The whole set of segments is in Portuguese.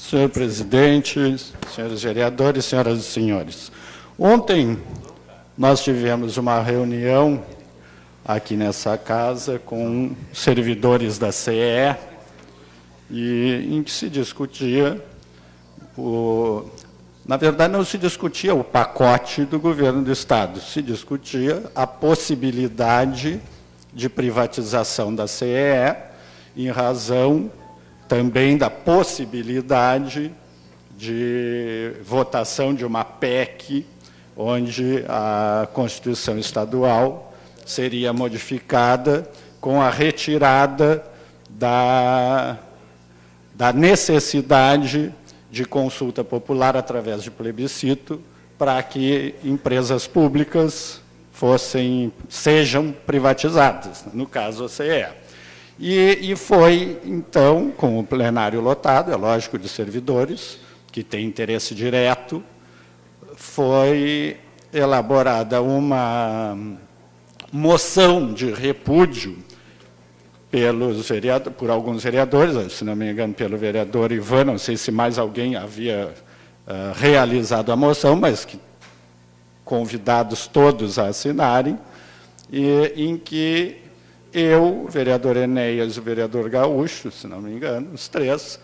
Senhor presidente, senhores vereadores, senhoras e senhores. Ontem nós tivemos uma reunião aqui nessa casa com servidores da CE em que se discutia, na verdade não se discutia o pacote do governo do Estado, se discutia a possibilidade de privatização da CE em razão também da possibilidade de votação de uma PEC, onde a Constituição Estadual seria modificada com a retirada da necessidade de consulta popular através de plebiscito para que empresas públicas sejam privatizadas, no caso a CE. E foi, então, com o plenário lotado, é lógico, de servidores, que têm interesse direto, foi elaborada uma moção de repúdio por alguns vereadores, se não me engano, pelo vereador Ivan, não sei se mais alguém havia realizado a moção, mas que convidados todos a assinarem, em que eu, o vereador Enéas e o vereador Gaúcho, se não me engano, os três,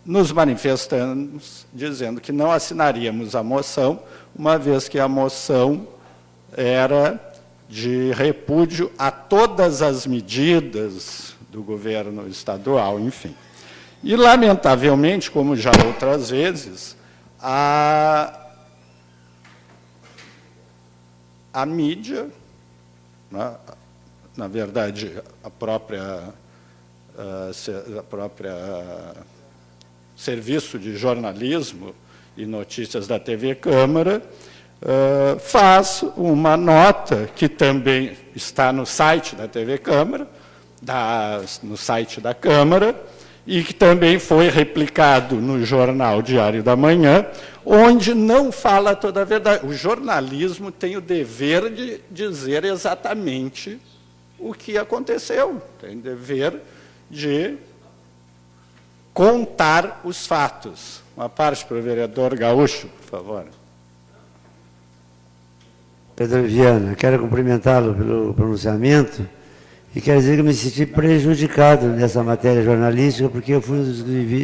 nos manifestamos dizendo que não assinaríamos a moção, uma vez que a moção era de repúdio a todas as medidas do governo estadual, enfim. E, lamentavelmente, como já outras vezes, a mídia, na verdade, a própria Serviço de Jornalismo e Notícias da TV Câmara, faz uma nota que também está no site da TV Câmara, no site da Câmara, e que também foi replicado no jornal Diário da Manhã, onde não fala toda a verdade. O jornalismo tem o dever de dizer exatamente o que aconteceu, tem o dever de contar os fatos. Uma parte para o vereador Gaúcho, por favor. Pedro Viana, quero cumprimentá-lo pelo pronunciamento e quero dizer que eu me senti prejudicado nessa matéria jornalística, porque eu fui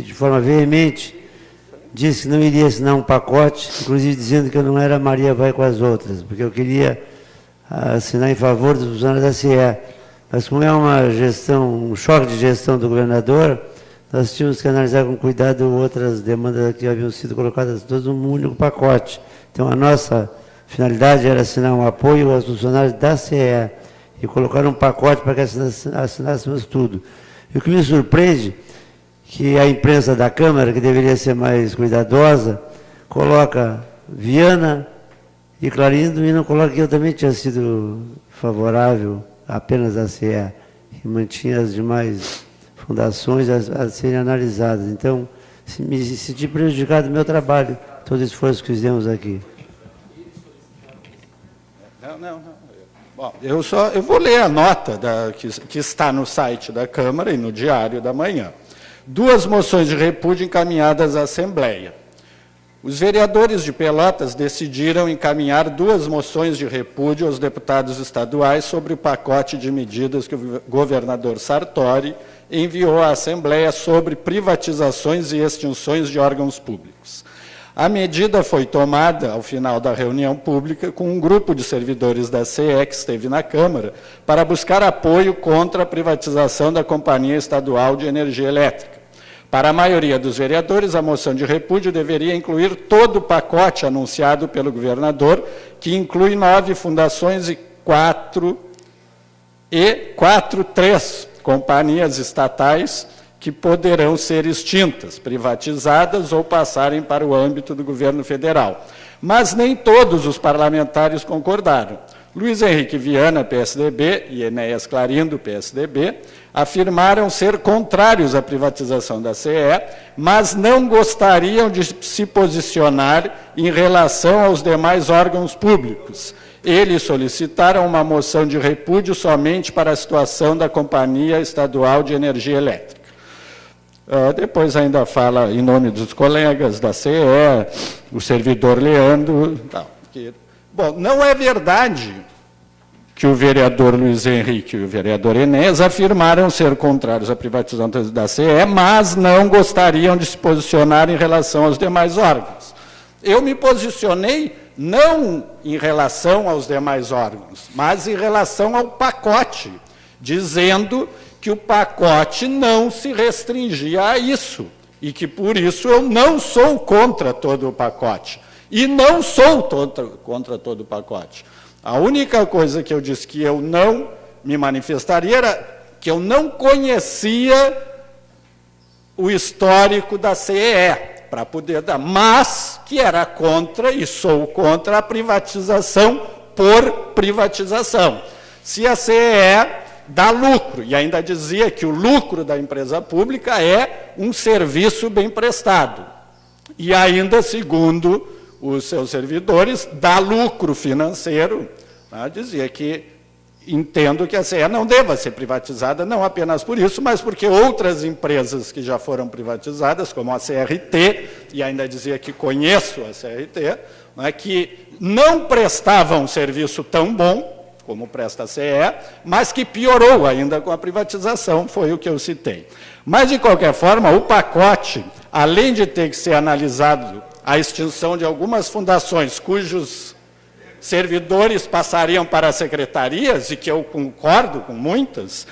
de forma veemente, disse que não iria assinar um pacote, inclusive dizendo que eu não era Maria vai com as outras, porque eu queria assinar em favor dos funcionários da CE. Mas como é um choque de gestão do governador, nós tínhamos que analisar com cuidado outras demandas que haviam sido colocadas todas num único pacote. Então, a nossa finalidade era assinar um apoio aos funcionários da CE e colocar um pacote para que assinássemos tudo. E o que me surpreende que a imprensa da Câmara, que deveria ser mais cuidadosa, coloca Viana e Clarindo e não coloca que eu também tinha sido favorável apenas à CE, e mantinha as demais fundações a serem analisadas. Então, me senti prejudicado no meu trabalho, todo o esforço que fizemos aqui. Não. Bom, eu vou ler a nota que está no site da Câmara e no Diário da Manhã. 2 moções de repúdio encaminhadas à Assembleia. Os vereadores de Pelotas decidiram encaminhar 2 moções de repúdio aos deputados estaduais sobre o pacote de medidas que o governador Sartori enviou à Assembleia sobre privatizações e extinções de órgãos públicos. A medida foi tomada, ao final da reunião pública, com um grupo de servidores da CE que esteve na Câmara para buscar apoio contra a privatização da Companhia Estadual de Energia Elétrica. Para a maioria dos vereadores, a moção de repúdio deveria incluir todo o pacote anunciado pelo governador, que inclui 9 fundações e 3 companhias estatais que poderão ser extintas, privatizadas ou passarem para o âmbito do governo federal. Mas nem todos os parlamentares concordaram. Luiz Henrique Viana, PSDB, e Enéas Clarindo, PSDB, afirmaram ser contrários à privatização da CE, mas não gostariam de se posicionar em relação aos demais órgãos públicos. Eles solicitaram uma moção de repúdio somente para a situação da Companhia Estadual de Energia Elétrica. Depois ainda fala em nome dos colegas da CE, o servidor Leandro. Bom, não é verdade que o vereador Luiz Henrique e o vereador Enéas afirmaram ser contrários à privatização da CE, mas não gostariam de se posicionar em relação aos demais órgãos. Eu me posicionei não em relação aos demais órgãos, mas em relação ao pacote, dizendo que o pacote não se restringia a isso, e que, por isso, eu não sou contra todo o pacote. E não sou contra todo o pacote. A única coisa que eu disse que eu não me manifestaria era que eu não conhecia o histórico da CEE, para poder dar, mas que era contra, e sou contra, a privatização por privatização. Se a CEE dá lucro, e ainda dizia que o lucro da empresa pública é um serviço bem prestado. E ainda, segundo os seus servidores, dá lucro financeiro, dizia que entendo que a CE não deva ser privatizada, não apenas por isso, mas porque outras empresas que já foram privatizadas, como a CRT, e ainda dizia que conheço a CRT, que não prestavam um serviço tão bom, como presta a CE, mas que piorou ainda com a privatização, foi o que eu citei. Mas, de qualquer forma, o pacote, além de ter que ser analisado a extinção de algumas fundações cujos servidores passariam para as secretarias, e que eu concordo com muitas,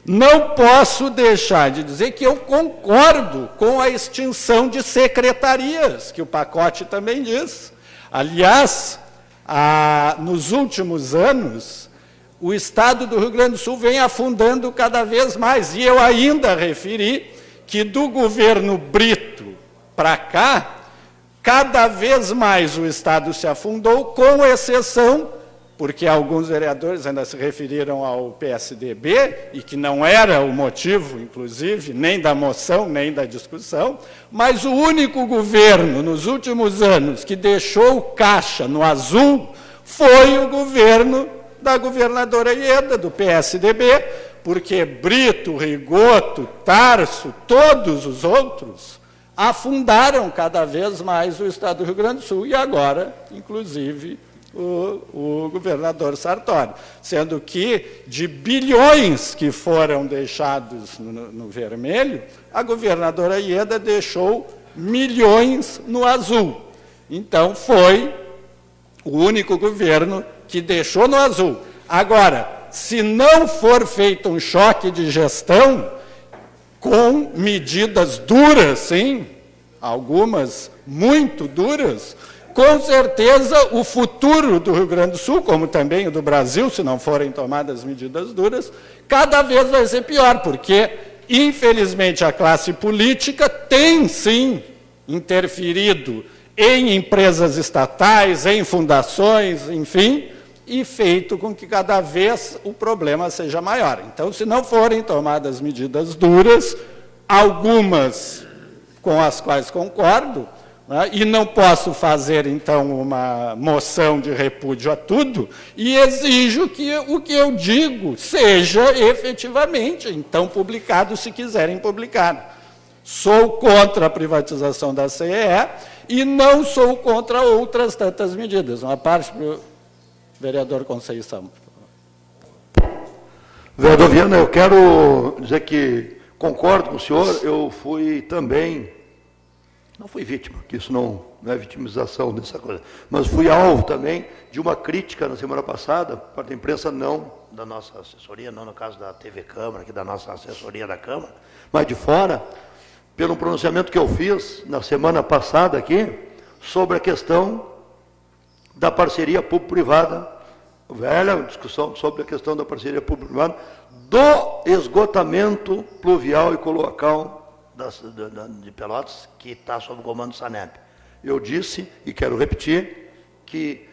não posso deixar de dizer que eu concordo com a extinção de secretarias, que o pacote também diz. Aliás, nos últimos anos, o Estado do Rio Grande do Sul vem afundando cada vez mais, e eu ainda referi que do governo Brito para cá, cada vez mais o Estado se afundou, com exceção, porque alguns vereadores ainda se referiram ao PSDB, e que não era o motivo, inclusive, nem da moção, nem da discussão, mas o único governo, nos últimos anos, que deixou o caixa no azul, foi o governo da governadora Ieda, do PSDB, porque Brito, Rigoto, Tarso, todos os outros afundaram cada vez mais o Estado do Rio Grande do Sul, e agora, inclusive, o governador Sartori, sendo que, de bilhões que foram deixados no vermelho, a governadora Ieda deixou milhões no azul. Então, foi o único governo que deixou no azul. Agora, se não for feito um choque de gestão, com medidas duras, sim, algumas muito duras, com certeza o futuro do Rio Grande do Sul, como também o do Brasil, se não forem tomadas medidas duras, cada vez vai ser pior, porque, infelizmente, a classe política tem, sim, interferido em empresas estatais, em fundações, enfim, e feito com que cada vez o problema seja maior. Então, se não forem tomadas medidas duras, algumas com as quais concordo, e não posso fazer, então, uma moção de repúdio a tudo, e exijo que o que eu digo seja efetivamente, então, publicado, se quiserem publicar. Sou contra a privatização da CEE e não sou contra outras tantas medidas. Uma parte para o vereador Conceição. Vereador Viana, eu quero dizer que concordo com o senhor, eu fui também, não fui vítima, que isso não é vitimização dessa coisa, mas fui alvo também de uma crítica na semana passada, parte da imprensa, não da nossa assessoria, não no caso da TV Câmara, aqui da nossa assessoria da Câmara, mas de fora, pelo pronunciamento que eu fiz na semana passada aqui, sobre a questão da parceria público-privada, velha discussão sobre a questão da parceria público-privada, do esgotamento pluvial e coloacal de Pelotas, que está sob o comando do SANEP. Eu disse, e quero repetir, que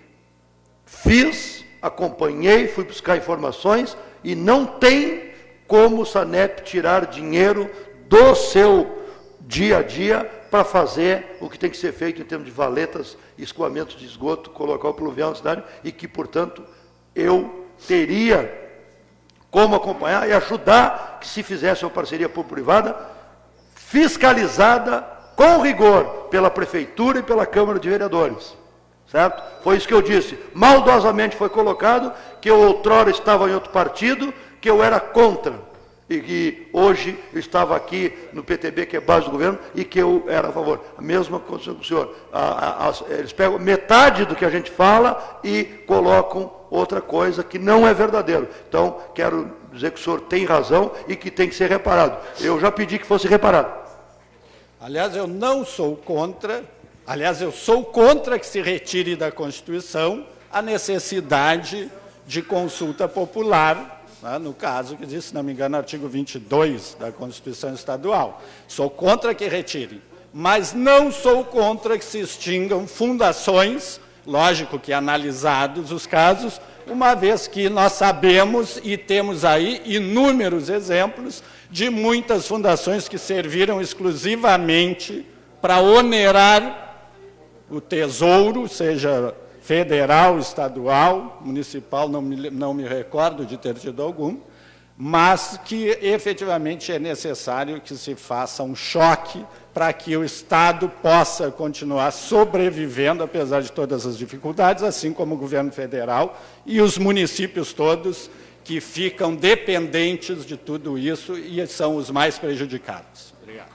fiz, acompanhei, fui buscar informações, e não tem como o SANEP tirar dinheiro do seu dia a dia para fazer o que tem que ser feito em termos de valetas, escoamentos de esgoto, colocar pluvial na cidade, e que, portanto, eu teria como acompanhar e ajudar que se fizesse uma parceria público-privada fiscalizada com rigor pela Prefeitura e pela Câmara de Vereadores. Certo? Foi isso que eu disse. Maldosamente foi colocado que eu outrora estava em outro partido, que eu era contra. E que hoje eu estava aqui no PTB, que é base do governo, e que eu era a favor. A mesma coisa com o senhor. Eles pegam metade do que a gente fala e colocam outra coisa que não é verdadeiro. Então, quero dizer que o senhor tem razão e que tem que ser reparado. Eu já pedi que fosse reparado. Aliás, eu não sou contra, eu sou contra que se retire da Constituição a necessidade de consulta popular, né, no caso que diz, se não me engano, artigo 22 da Constituição Estadual. Sou contra que retire, mas não sou contra que se extingam fundações, lógico que analisados os casos, uma vez que nós sabemos e temos aí inúmeros exemplos de muitas fundações que serviram exclusivamente para onerar o tesouro, seja federal, estadual, municipal, não me recordo de ter tido algum, mas que efetivamente é necessário que se faça um choque para que o Estado possa continuar sobrevivendo, apesar de todas as dificuldades, assim como o governo federal e os municípios todos que ficam dependentes de tudo isso e são os mais prejudicados. Obrigado.